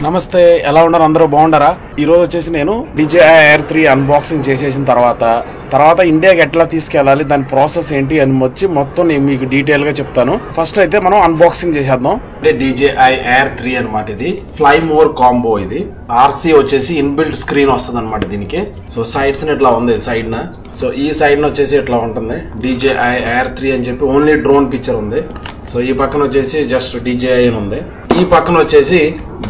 నమస్తే, ఎలా ఉన్నారు? అందరూ బాగుండారా? ఈరోజు వచ్చేసి నేను DJI Air 3 అన్బాక్సింగ్ చేసేసిన తర్వాత ఇండియాకి ఎట్లా తీసుకెళ్ళాలి, దాని ప్రాసెస్ ఏంటి అని మొత్తం నేను మీకు డీటెయిల్గా చెప్తాను. ఫస్ట్ అయితే మనం అన్బాక్సింగ్ చేసేద్దాం. DJI Air 3 అనమాట. ఇది ఫ్లై మోర్ కాంబో. ఇది RC వచ్చేసి ఇన్బిల్ట్ స్క్రీన్ వస్తుంది అనమాట దీనికి. సో సైడ్స్ ఇట్లా ఉంది సైడ్ న. సో ఈ సైడ్ న వచ్చేసి ఇట్లా ఉంటుంది DJI Air 3 అని చెప్పి ఓన్లీ డ్రోన్ పిక్చర్ ఉంది. సో ఈ పక్కన వచ్చేసి జస్ట్ DJI అని ఉంది. ఈ పక్కన వచ్చేసి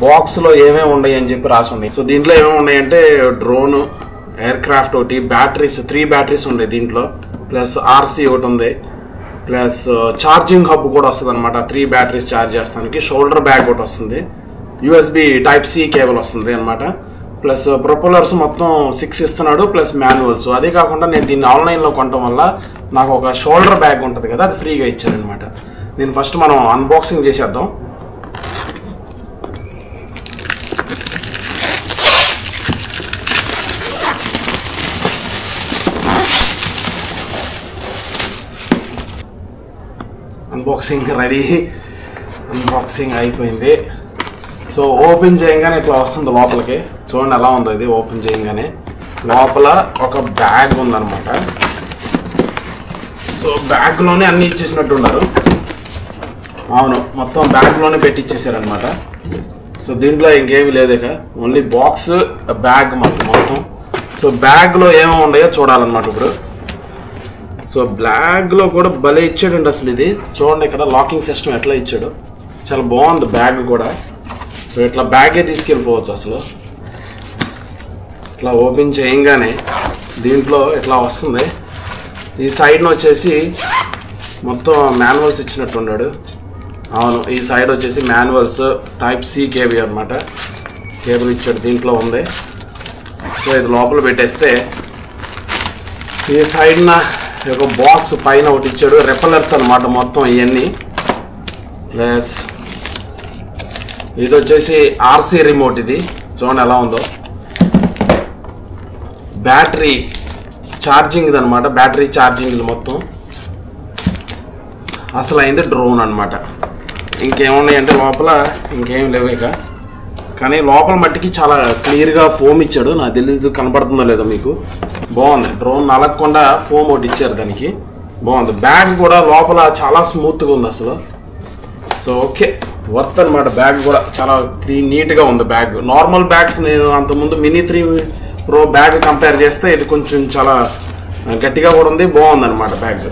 బాక్స్ లో ఏమేమి ఉన్నాయి అని చెప్పి రాసి ఉన్నాయి. సో దీంట్లో ఏమేమి ఉన్నాయంటే డ్రోన్, ఎయిర్ క్రాఫ్ట్ ఒకటి, బ్యాటరీస్ 3 బ్యాటరీస్ ఉన్నాయి దీంట్లో, ప్లస్ RC ఒకటి ఉంది, ప్లస్ ఛార్జింగ్ హబ్ కూడా వస్తుంది అనమాట. 3 బ్యాటరీస్ ఛార్జ్ చేస్తానికి. షోల్డర్ బ్యాగ్ ఒకటి వస్తుంది, USB Type-C కేబుల్ వస్తుంది అనమాట. ప్లస్ ప్రొపెల్లర్స్ మొత్తం 6 ఇస్తున్నాడు, ప్లస్ మాన్యువల్స్. అదే కాకుండా నేను దీన్ని ఆన్లైన్లో కొనడం వల్ల నాకు ఒక షోల్డర్ బ్యాగ్ ఉంటుంది కదా, అది ఫ్రీగా ఇచ్చారనమాట. దీన్ని ఫస్ట్ మనం అన్బాక్సింగ్ చేసేద్దాం. అన్బాక్సింగ్ రెడీ, అన్బాక్సింగ్ అయిపోయింది. సో ఓపెన్ చేయగానే ఇట్లా వస్తుంది లోపలికి. చూడండి ఎలా ఉందో ఇది. ఓపెన్ చేయగానే లోపల ఒక బ్యాగ్ ఉందన్నమాట. సో బ్యాగ్లోనే అన్నీ ఇచ్చేసినట్టు ఉన్నారు. అవును, మొత్తం బ్యాగ్లోనే పెట్టి ఇచ్చేసారనమాట. సో దీంట్లో ఇంకేమి లేదు, ఇక ఓన్లీ బాక్స్, బ్యాగ్ మొత్తం. సో బ్యాగ్లో ఏమేమి ఉన్నాయో చూడాలన్నమాట ఇప్పుడు. సో బ్యాగ్లో కూడా భలే ఇచ్చాడండి అసలు. ఇది చూడండి, ఇక్కడ లాకింగ్ సిస్టమ్ ఎట్లా ఇచ్చాడు, చాలా బాగుంది బ్యాగ్ కూడా. సో ఇట్లా బ్యాగే తీసుకెళ్ళిపోవచ్చు అసలు. ఇట్లా ఓపెన్ చేయగానే దీంట్లో ఇట్లా వస్తుంది. ఈ సైడ్ను వచ్చేసి మొత్తం మాన్యువల్స్ ఇచ్చినట్టు ఉన్నాడు. అవును, ఈ సైడ్ వచ్చేసి మాన్యువల్స్, Type-C కేబుల్ అనమాట. కేబుల్ ఇచ్చాడు దీంట్లో ఉంది. సో ఇది లోపల పెట్టేస్తే ఈ సైడ్న ఒక బాక్స్ పైన ఒకటి ఇచ్చాడు, రెపల్లర్స్ అనమాట మొత్తం ఇవన్నీ. ప్లస్ ఇది వచ్చేసి RC రిమోట్. ఇది చూడండి ఎలా ఉందో. బ్యాటరీ ఛార్జింగ్ ఇది అనమాట, బ్యాటరీ ఛార్జింగ్ ఇది మొత్తం. అసలు అయింది డ్రోన్ అనమాట. ఇంకేమున్నాయంటే లోపల ఇంకేం లేవు ఇక. కానీ లోపల మట్టికి చాలా క్లియర్గా ఫోమ్ ఇచ్చాడు. నాకు తెలియదు కనపడుతుందో లేదో మీకు. బాగుంది, డ్రోన్ నలగకుండా ఫోమ్ ఒకటి ఇచ్చారు దానికి. బాగుంది. బ్యాగ్ కూడా లోపల చాలా స్మూత్గా ఉంది అసలు. సో ఓకే, వర్త్ అనమాట. బ్యాగ్ కూడా చాలా నీట్గా ఉంది బ్యాగ్. నార్మల్ బ్యాగ్స్ నేను అంతకుముందు మినీ 3 Pro బ్యాగ్ కంపేర్ చేస్తే ఇది కొంచెం చాలా గట్టిగా కూడా ఉంది, బాగుంది అనమాట బ్యాగ్.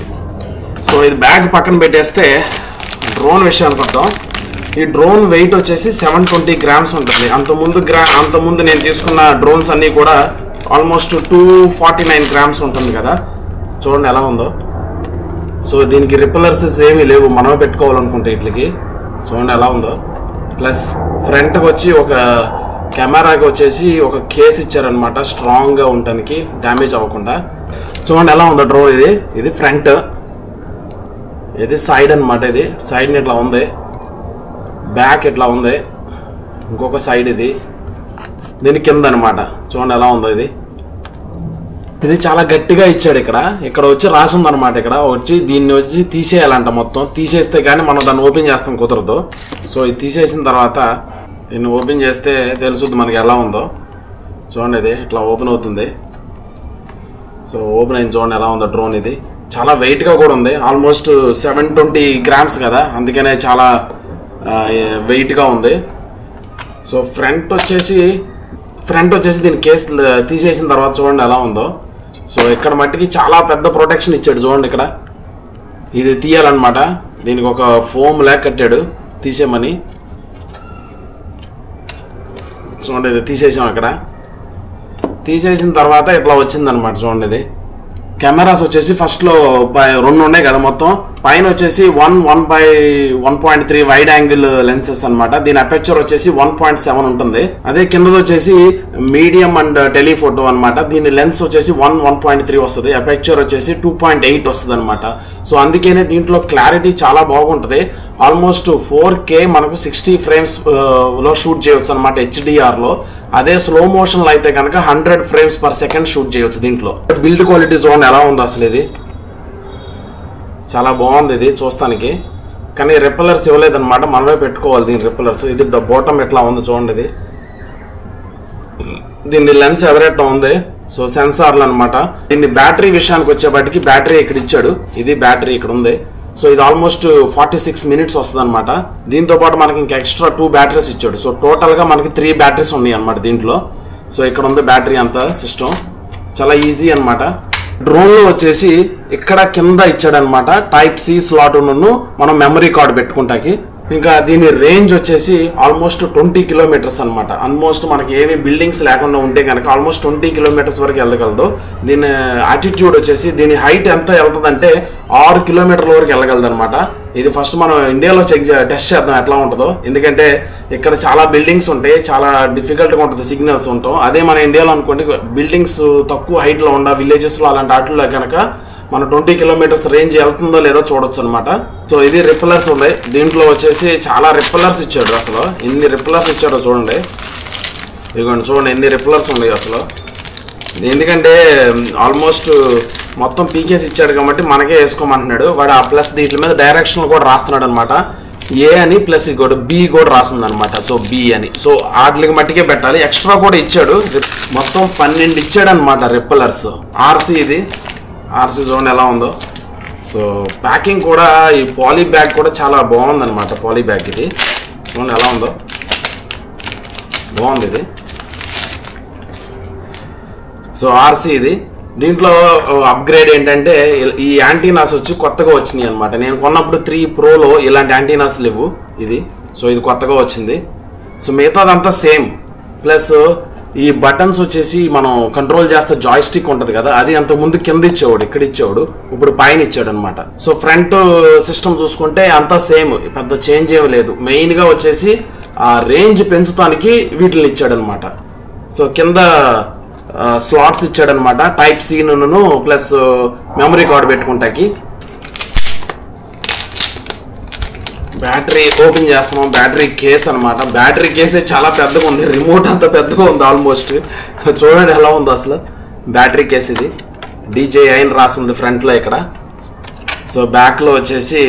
సో ఇది బ్యాగ్ పక్కన పెట్టేస్తే డ్రోన్ విషయానికి వద్దాం. ఈ డ్రోన్ వెయిట్ వచ్చేసి 720 grams ఉంటుంది. అంతకుముందు నేను తీసుకున్న డ్రోన్స్ అన్నీ కూడా ఆల్మోస్ట్ 249 grams ఉంటుంది కదా. చూడండి ఎలా ఉందో. సో దీనికి రిపెల్లర్స్ ఏమీ లేవు, మనమే పెట్టుకోవాలనుకుంటే వీటికి. చూడండి ఎలా ఉందో. ప్లస్ ఫ్రంట్కి వచ్చి ఒక కెమెరాకి వచ్చేసి ఒక కేస్ ఇచ్చారనమాట, స్ట్రాంగ్గా ఉండటానికి, డ్యామేజ్ అవ్వకుండా. చూడండి ఎలా ఉందో డ్రోన్. ఇది ఫ్రంట్, ఇది సైడ్ అనమాట. ఇది సైడ్ని ఇట్లా ఉంది, బ్యాక్ ఇట్లా ఉంది, ఇంకొక సైడ్ ఇది, దీని కింద అనమాట. చూడండి ఎలా ఉందో. ఇది చాలా గట్టిగా ఇచ్చాడు. ఇక్కడ వచ్చి రాసి ఉందన్నమాట. ఇక్కడ వచ్చి దీన్ని వచ్చి తీసేయాలంట. మొత్తం తీసేస్తే కానీ మనం దాన్ని ఓపెన్ చేస్తాం కుదరదు. సో ఇది తీసేసిన తర్వాత దీన్ని ఓపెన్ చేస్తే తెలుసుద్ది మనకి ఎలా ఉందో. చూడండి ఇది ఇట్లా ఓపెన్ అవుతుంది. సో ఓపెన్ అయింది. చూడండి ఎలా ఉందో డ్రోన్. ఇది చాలా వెయిట్గా కూడా ఉంది, ఆల్మోస్ట్ 720 grams కదా, అందుకనే చాలా వెయిట్గా ఉంది. సో ఫ్రంట్ వచ్చేసి దీని కేస్ తీసేసిన తర్వాత చూడండి ఎలా ఉందో. సో ఇక్కడ మట్టికి చాలా పెద్ద ప్రొటెక్షన్ ఇచ్చాడు. చూడండి ఇక్కడ ఇది తీయాలన్నమాట. దీనికి ఒక ఫోమ్ లాగా కట్టాడు తీసేమని. చూడండి ఇది తీసేసాం. ఇక్కడ తీసేసిన తర్వాత ఇట్లా వచ్చిందనమాట. చూడండి ఇది కెమెరాస్ వచ్చేసి ఫస్ట్లో 2 ఉన్నాయి కదా మొత్తం. పైన వచ్చేసి 1.3 వైడ్ యాంగిల్ లెన్సెస్ అనమాట. దీని అపెచర్ వచ్చేసి 1.7 ఉంటుంది. అదే కిందది వచ్చేసి మీడియం అండ్ టెలిఫోటో అనమాట. దీని లెన్స్ వచ్చేసి 1.3 వస్తుంది. అపెచర్ వచ్చేసి 2.8 వస్తుంది అనమాట. సో అందుకనే దీంట్లో క్లారిటీ చాలా బాగుంటుంది. ఆల్మోస్ట్ 4K మనకు 60 frames లో షూట్ చేయవచ్చు అనమాట HDR లో. అదే స్లో మోషన్లో అయితే కనుక 100 frames per second షూట్ చేయవచ్చు దీంట్లో. బిల్డ్ క్వాలిటీ చూడండి ఎలా ఉంది అసలు. ఇది చాలా బాగుంది ఇది చూస్తానికి. కానీ రిపెల్లర్స్ ఇవ్వలేదన్నమాట, మనమే పెట్టుకోవాలి దీని రిపెల్లర్స్. ఇది బాటమ్ ఎట్లా ఉంది చూడండి. ఇది దీన్ని లెన్స్ ఎదరట్టం ఉంది. సో సెన్సార్లు అనమాట. దీన్ని బ్యాటరీ విషయానికి వచ్చేపాటికి బ్యాటరీ ఇక్కడ ఇచ్చాడు. ఇది బ్యాటరీ ఇక్కడ ఉంది. సో ఇది ఆల్మోస్ట్ 46 minutes వస్తుంది అనమాట. దీంతో పాటు మనకి ఇంకా ఎక్స్ట్రా 2 బ్యాటరీస్ ఇచ్చాడు. సో టోటల్ గా మనకి 3 బ్యాటరీస్ ఉన్నాయి అనమాట దీంట్లో. సో ఇక్కడ ఉంది బ్యాటరీ అంతా సిస్టమ్. చాలా ఈజీ అనమాట. డ్రోన్ లో వచ్చేసి ఇక్కడ కింద ఇచ్చాడనమాట Type-C స్లాట్ మనం మెమరీ కార్డు పెట్టుకుంటాకి. ఇంకా దీని రేంజ్ వచ్చేసి ఆల్మోస్ట్ 20 kilometers అనమాట. ఆల్మోస్ట్ మనకి ఏమి బిల్డింగ్స్ లేకుండా ఉంటే కనుక ఆల్మోస్ట్ 20 kilometers వరకు వెళ్ళగలదు. దీని ఆటిట్యూడ్ వచ్చేసి దీని హైట్ ఎంత వెళ్తుందంటే 6 kilometers వరకు వెళ్ళగలదు అనమాట. ఇది ఫస్ట్ మనం ఇండియాలో టెస్ట్ చేద్దాం ఎట్లా ఉంటుందో. ఎందుకంటే ఇక్కడ చాలా బిల్డింగ్స్ ఉంటాయి, చాలా డిఫికల్ట్గా ఉంటుంది సిగ్నల్స్ ఉంటాం. అదే మన ఇండియాలో అనుకోండి బిల్డింగ్స్ తక్కువ హైట్లో ఉన్న విలేజెస్లో అలాంటి వాటిలో కనుక మన 20 kilometers రేంజ్ వెళ్తుందో లేదో చూడొచ్చు అనమాట. సో ఇది రిపెల్లర్స్ ఉన్నాయి. దీంట్లో వచ్చేసి చాలా రిపెల్లర్స్ ఇచ్చాడు. అసలు ఎన్ని రిపెల్లర్స్ ఇచ్చాడో చూడండి. ఇదిగోండి చూడండి ఎన్ని రిపెల్లర్స్ ఉన్నాయి అసలు. ఎందుకంటే ఆల్మోస్ట్ మొత్తం పీకేసి ఇచ్చాడు కాబట్టి మనకే వేసుకోమంటున్నాడు వాడు. ఆ ప్లస్ వీటి మీద డైరెక్షన్ కూడా రాస్తున్నాడు అనమాట. ఏ అని ప్లస్ ఇంకోటి బి కూడా రాస్తుంది అనమాట. సో బి అని. సో వాటికి మట్టికే పెట్టాలి. ఎక్స్ట్రా కూడా ఇచ్చాడు. మొత్తం 12 ఇచ్చాడు అనమాట రిపెల్లర్స్. ఆర్సీ ఇది ఆర్సీ జోన్ ఎలా ఉందో. సో ప్యాకింగ్ కూడా ఈ పాలీ బ్యాగ్ కూడా చాలా బాగుంది అనమాట. పాలీ బ్యాగ్ ఇది చూడండి ఎలా ఉందో, బాగుంది ఇది. సో ఆర్సీ ఇది. దీంట్లో అప్గ్రేడ్ ఏంటంటే ఈ యాంటీనాస్ వచ్చి కొత్తగా వచ్చినాయి అనమాట. నేను కొన్నప్పుడు 3 Proలో ఇలాంటి యాంటీనాస్ లేవు. ఇది సో ఇది కొత్తగా వచ్చింది. సో మిగతాదంతా సేమ్. ప్లస్ ఈ బటన్స్ వచ్చేసి మనం కంట్రోల్ చేస్తే జాయ్స్టిక్ ఉంటుంది కదా, అది అంత ముందు కింద ఇచ్చేవాడు, ఇక్కడ ఇచ్చేవాడు, ఇప్పుడు పైన ఇచ్చాడు అనమాట. సో ఫ్రంట్ సిస్టమ్ చూసుకుంటే అంతా సేమ్, పెద్ద చేంజ్ ఏమి లేదు. మెయిన్గా వచ్చేసి ఆ రేంజ్ పెంచుతానికి వీటిని ఇచ్చాడు అనమాట. సో కింద స్లాట్స్ ఇచ్చాడనమాట Type-C ప్లస్ మెమరీ కార్డు పెట్టుకుంటాకి. బ్యాటరీ ఓపెన్ చేస్తున్నాం. బ్యాటరీ కేస్ అనమాట. బ్యాటరీ కేసే చాలా పెద్దగా ఉంది. రిమోట్ అంత పెద్దగా ఉంది ఆల్మోస్ట్. చూడండి ఎలా ఉందో అసలు బ్యాటరీ కేస్. ఇది DJI అని రాస్తుంది ఫ్రంట్లో ఇక్కడ. సో బ్యాక్లో వచ్చేసి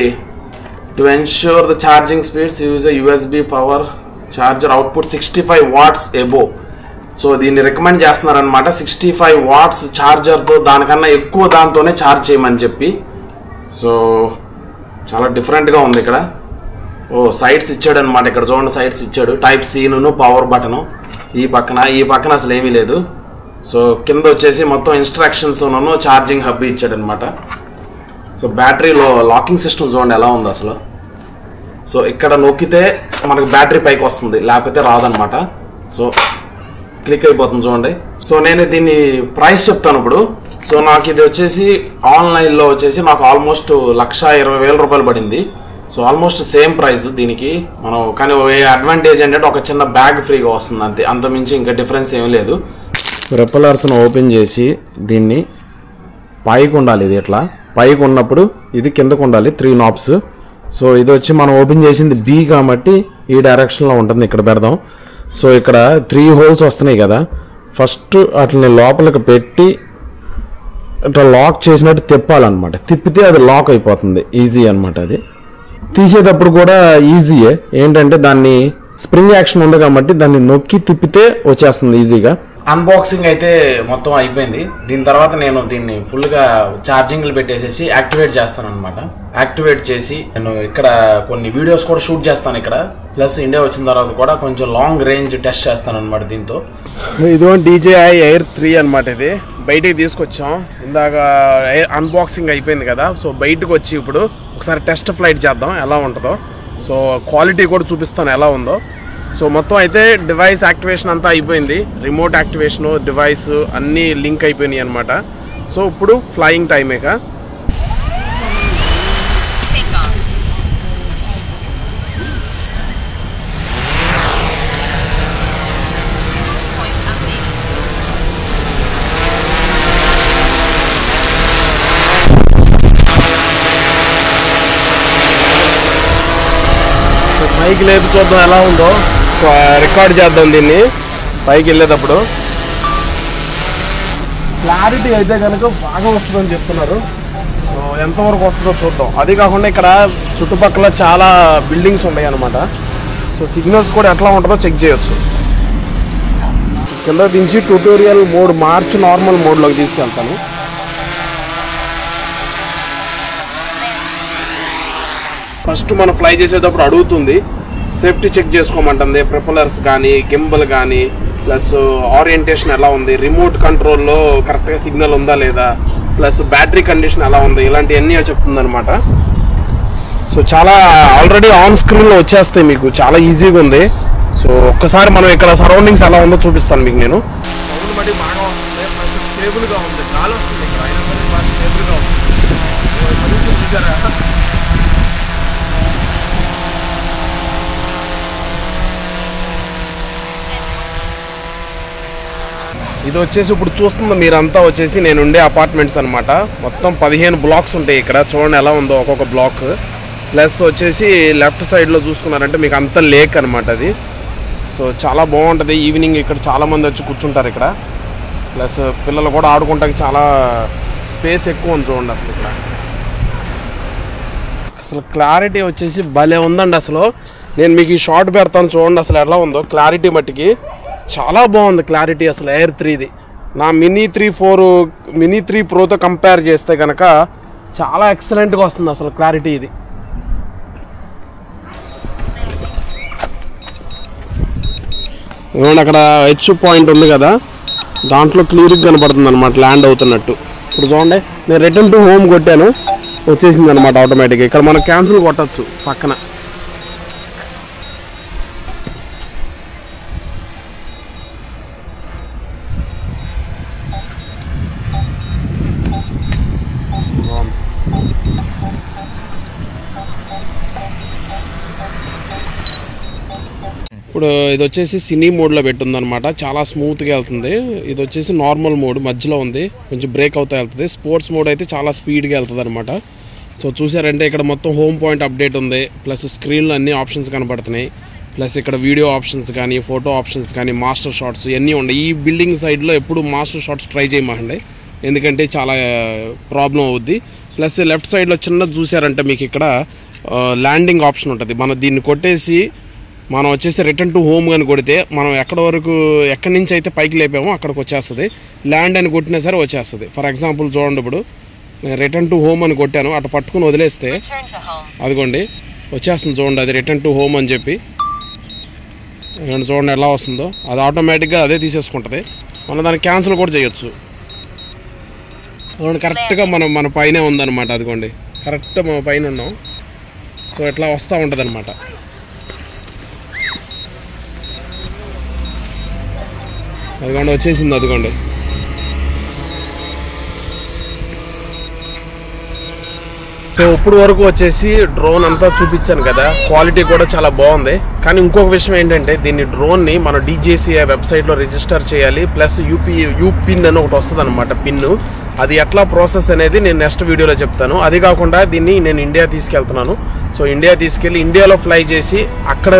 to ensure the charging speeds use USB power charger output 65 watts above. So దీన్ని రికమెండ్ చేస్తున్నారనమాట 65 watts ఛార్జర్తో, దానికన్నా ఎక్కువ దాంతోనే ఛార్జ్ చేయమని చెప్పి. సో చాలా డిఫరెంట్గా ఉంది ఇక్కడ. సైడ్స్ ఇచ్చాడు అనమాట. ఇక్కడ చూడండి సైడ్స్ ఇచ్చాడు. Type-C పవర్ బటను ఈ పక్కన అసలు ఏమీ లేదు. సో కింద వచ్చేసి మొత్తం ఇన్స్ట్రక్షన్స్ ఛార్జింగ్ హబ్ ఇచ్చాడు అనమాట. సో బ్యాటరీలో లాకింగ్ సిస్టమ్ చూడండి ఎలా ఉంది అసలు. సో ఇక్కడ నొక్కితే మనకు బ్యాటరీ పైకి వస్తుంది, లేకపోతే రాదనమాట. సో క్లిక్ అయిపోతుంది చూడండి. సో నేను దీన్ని ప్రైస్ చెప్తాను ఇప్పుడు. సో నాకు ఇది వచ్చేసి ఆన్లైన్లో వచ్చేసి నాకు ఆల్మోస్ట్ 1,20,000 రూపాయలు పడింది. సో ఆల్మోస్ట్ సేమ్ ప్రైస్ దీనికి మనం. కానీ అడ్వాంటేజ్ ఏంటంటే ఒక చిన్న బ్యాగ్ ఫ్రీగా వస్తుంది అంతే, అంతమించి ఇంకా డిఫరెన్స్ ఏమీ లేదు. రిపెల్లర్స్ను ఓపెన్ చేసి దీన్ని పైకి ఉండాలి. ఇది ఇట్లా పైకి ఉన్నప్పుడు ఇది కిందకు ఉండాలి. 3 knobs. సో ఇది వచ్చి మనం ఓపెన్ చేసింది B కాబట్టి ఈ డైరెక్షన్లో ఉంటుంది. ఇక్కడ పెడదాం. సో ఇక్కడ 3 holes వస్తున్నాయి కదా, ఫస్ట్ వాటిని లోపలికి పెట్టి ఇట్లా లాక్ చేసినట్టు తిప్పాలన్నమాట. తిప్పితే అది లాక్ అయిపోతుంది. ఈజీ అనమాట. అది తీసేటప్పుడు కూడా ఈజీయే. ఏంటంటే దాన్ని స్ప్రింగ్ యాక్షన్ ఉంది కాబట్టి దాన్ని నొక్కి తిప్పితే వచ్చేస్తుంది ఈజీగా. అన్బాక్సింగ్ అయితే మొత్తం అయిపోయింది. దీని తర్వాత నేను దీన్ని ఫుల్గా ఛార్జింగ్లు పెట్టేసేసి యాక్టివేట్ చేస్తాను అనమాట. యాక్టివేట్ చేసి నేను ఇక్కడ కొన్ని వీడియోస్ కూడా షూట్ చేస్తాను ఇక్కడ. ప్లస్ ఇండియా వచ్చిన తర్వాత కూడా కొంచెం లాంగ్ రేంజ్ టెస్ట్ చేస్తాను అనమాట దీంతో. ఇదో DJI Air 3 అనమాట. ఇది బయటికి తీసుకొచ్చాం. ఇందాక అన్బాక్సింగ్ అయిపోయింది కదా, సో బయటకు వచ్చి ఇప్పుడు ఒకసారి టెస్ట్ ఫ్లైట్ చేద్దాం ఎలా ఉంటుందో. సో క్వాలిటీ కూడా చూపిస్తాను ఎలా ఉందో. సో మొత్తం అయితే డివైస్ యాక్టివేషన్ అంతా అయిపోయింది. రిమోట్ యాక్టివేషను, డివైస్ అన్నీ లింక్ అయిపోయినాయి అనమాట. సో ఇప్పుడు ఫ్లయింగ్ టైమేక. పైకి లేపి చూద్దాం ఎలా ఉందో. రికార్డ్ చేద్దాం దీన్ని పైకి వెళ్ళేటప్పుడు. క్లారిటీ అయితే కనుక బాగా వస్తుందని చెప్తున్నారు. సో ఎంతవరకు వస్తుందో చూద్దాం. అది కాకుండా ఇక్కడ చుట్టుపక్కల చాలా బిల్డింగ్స్ ఉన్నాయి అన్నమాట. సో సిగ్నల్స్ కూడా ఎట్లా ఉంటుందో చెక్ చేయొచ్చు. కింద దించి ట్యూటోరియల్ మోడ్ మార్చి నార్మల్ మోడ్లోకి తీసుకెళ్తాను. ఫస్ట్ మనం ఫ్లై చేసేటప్పుడు అడుగుతుంది, సేఫ్టీ చెక్ చేసుకోమంటుంది. ప్రొపెల్లర్స్ కానీ, గింబల్ కానీ, ప్లస్ ఓరియంటేషన్ ఎలా ఉంది, రిమోట్ కంట్రోల్లో కరెక్ట్గా సిగ్నల్ ఉందా లేదా, ప్లస్ బ్యాటరీ కండిషన్ ఎలా ఉంది, ఇలాంటివన్నీ చెప్తుంది అనమాట. సో చాలా ఆల్రెడీ ఆన్ స్క్రీన్లో వచ్చేస్తాయి మీకు, చాలా ఈజీగా ఉంది. సో ఒక్కసారి మనం ఇక్కడ సరౌండింగ్స్ ఎలా ఉందో చూపిస్తాను మీకు. నేను సౌండ్ బట్టి బాగా వస్తుంది, ప్లస్ స్టేబుల్గా ఉంది, గాలి వస్తుంది ఇక్కడ, అయినా సరే బాగా స్టేబుల్గా ఉంది. చూసారా? ఇది వచ్చేసి ఇప్పుడు చూస్తుంది మీరంతా వచ్చేసి నేను ఉండే అపార్ట్మెంట్స్ అనమాట. మొత్తం 15 బ్లాక్స్ ఉంటాయి ఇక్కడ. చూడండి ఎలా ఉందో ఒక్కొక్క బ్లాక్. ప్లస్ వచ్చేసి లెఫ్ట్ సైడ్లో చూసుకున్నారంటే మీకు అంత లేక్ అనమాట అది. సో చాలా బాగుంటుంది. ఈవినింగ్ ఇక్కడ చాలామంది వచ్చి కూర్చుంటారు ఇక్కడ. ప్లస్ పిల్లలు కూడా ఆడుకుంటానికి చాలా స్పేస్ ఎక్కువ ఉంది చూడండి అసలు ఇక్కడ. అసలు క్లారిటీ వచ్చేసి భలే ఉందండి అసలు. నేను మీకు ఈ షార్ట్ పెడతాను చూడండి అసలు ఎలా ఉందో క్లారిటీ మట్టికి. చాలా బాగుంది క్లారిటీ అసలు ఎయిర్ 3ది. నా మినీ 3 ప్రోతో కంపేర్ చేస్తే కనుక చాలా ఎక్సలెంట్గా వస్తుంది అసలు క్లారిటీ ఇది. ఏమన్నా అక్కడ హెచ్ పాయింట్ ఉంది కదా, దాంట్లో క్లియర్గా కనపడుతుంది అనమాట ల్యాండ్ అవుతున్నట్టు. ఇప్పుడు చూడండి నేను రిటర్న్ టు హోమ్ కొట్టాను, వచ్చేసింది అనమాట ఆటోమేటిక్గా. ఇక్కడ మనం క్యాన్సిల్ కొట్టచ్చు పక్కన. ఇప్పుడు ఇది వచ్చేసి సినీ మోడ్లో పెట్టుందనమాట, చాలా స్మూత్గా వెళ్తుంది. ఇది వచ్చేసి నార్మల్ మోడ్ మధ్యలో ఉంది, కొంచెం బ్రేక్ అవుతా వెళ్తుంది. స్పోర్ట్స్ మోడ్ అయితే చాలా స్పీడ్గా వెళ్తుంది అనమాట. సో చూసారంటే ఇక్కడ మొత్తం హోమ్ పాయింట్ అప్డేట్ ఉంది, ప్లస్ స్క్రీన్లో అన్ని ఆప్షన్స్ కనపడుతున్నాయి. ప్లస్ ఇక్కడ వీడియో ఆప్షన్స్ కానీ, ఫోటో ఆప్షన్స్ కానీ, మాస్టర్ షాట్స్ ఇవన్నీ ఉన్నాయి. ఈ బిల్డింగ్ సైడ్లో ఎప్పుడు మాస్టర్ షాట్స్ ట్రై చేయమండి, ఎందుకంటే చాలా ప్రాబ్లం అవుద్ది. ప్లస్ లెఫ్ట్ సైడ్లో చిన్నది చూసారంటే మీకు ఇక్కడ ల్యాండింగ్ ఆప్షన్ ఉంటుంది. మనం దీన్ని కొట్టేసి మనం వచ్చేసి రిటర్న్ టు హోమ్ అని కొడితే మనం ఎక్కడి నుంచి అయితే పైకి లేపామో అక్కడికి వచ్చేస్తుంది. ల్యాండ్ అని కొట్టినా సరే వచ్చేస్తుంది. ఫర్ ఎగ్జాంపుల్ చూడండి, ఇప్పుడు నేను రిటర్న్ టు హోమ్ అని కొట్టాను, అటు పట్టుకుని వదిలేస్తే అదిగోండి వచ్చేస్తుంది చూడండి, అది రిటర్న్ టు హోమ్ అని చెప్పి. చూడండి ఎలా వస్తుందో, అది ఆటోమేటిక్గా అదే తీసేసుకుంటుంది. మనం దాన్ని క్యాన్సిల్ కూడా చేయొచ్చు. అవును కరెక్ట్గా మన పైనే ఉందన్నమాట. అదిగోండి కరెక్ట్ మన పైన ఉన్నాం. సో ఇట్లా వస్తూ ఉంటుంది అనమాట. అదిగోండి వచ్చేసింది. అదిగోండి సో ఇప్పుడు వరకు వచ్చేసి డ్రోన్ అంతా చూపించాను కదా, క్వాలిటీ కూడా చాలా బాగుంది. కానీ ఇంకొక విషయం ఏంటంటే దీన్ని డ్రోన్ని మన DJCA వెబ్సైట్లో రిజిస్టర్ చేయాలి. ప్లస్ యూపిన్ అని ఒకటి వస్తుంది అనమాట, పిన్ను. అది ఎట్లా ప్రాసెస్ అనేది నేను నెక్స్ట్ వీడియోలో చెప్తాను. అది కాకుండా దీన్ని నేను ఇండియా తీసుకెళ్తున్నాను. సో ఇండియా తీసుకెళ్ళి ఇండియాలో ఫ్లై చేసి అక్కడ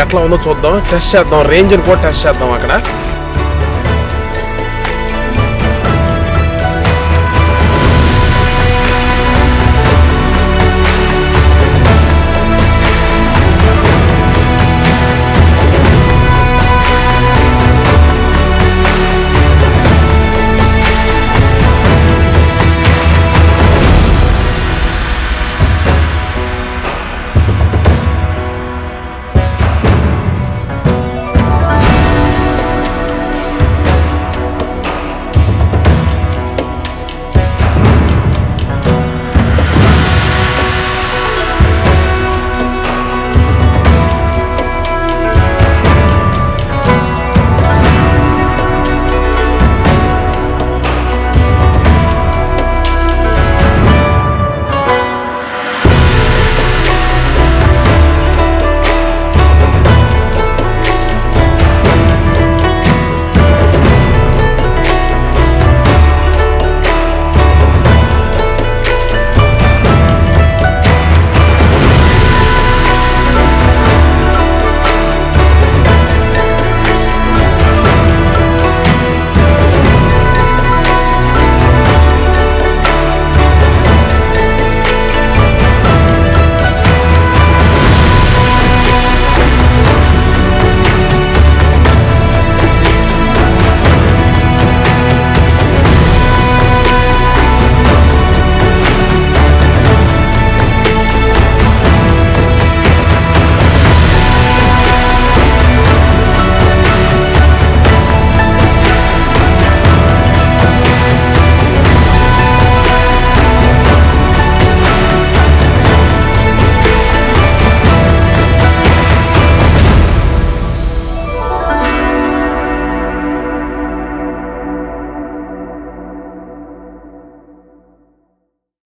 ఎట్లా ఉందో చూద్దాం, టెస్ట్ చేద్దాం, రేంజ్ని కూడా టెస్ట్ చేద్దాం అక్కడ.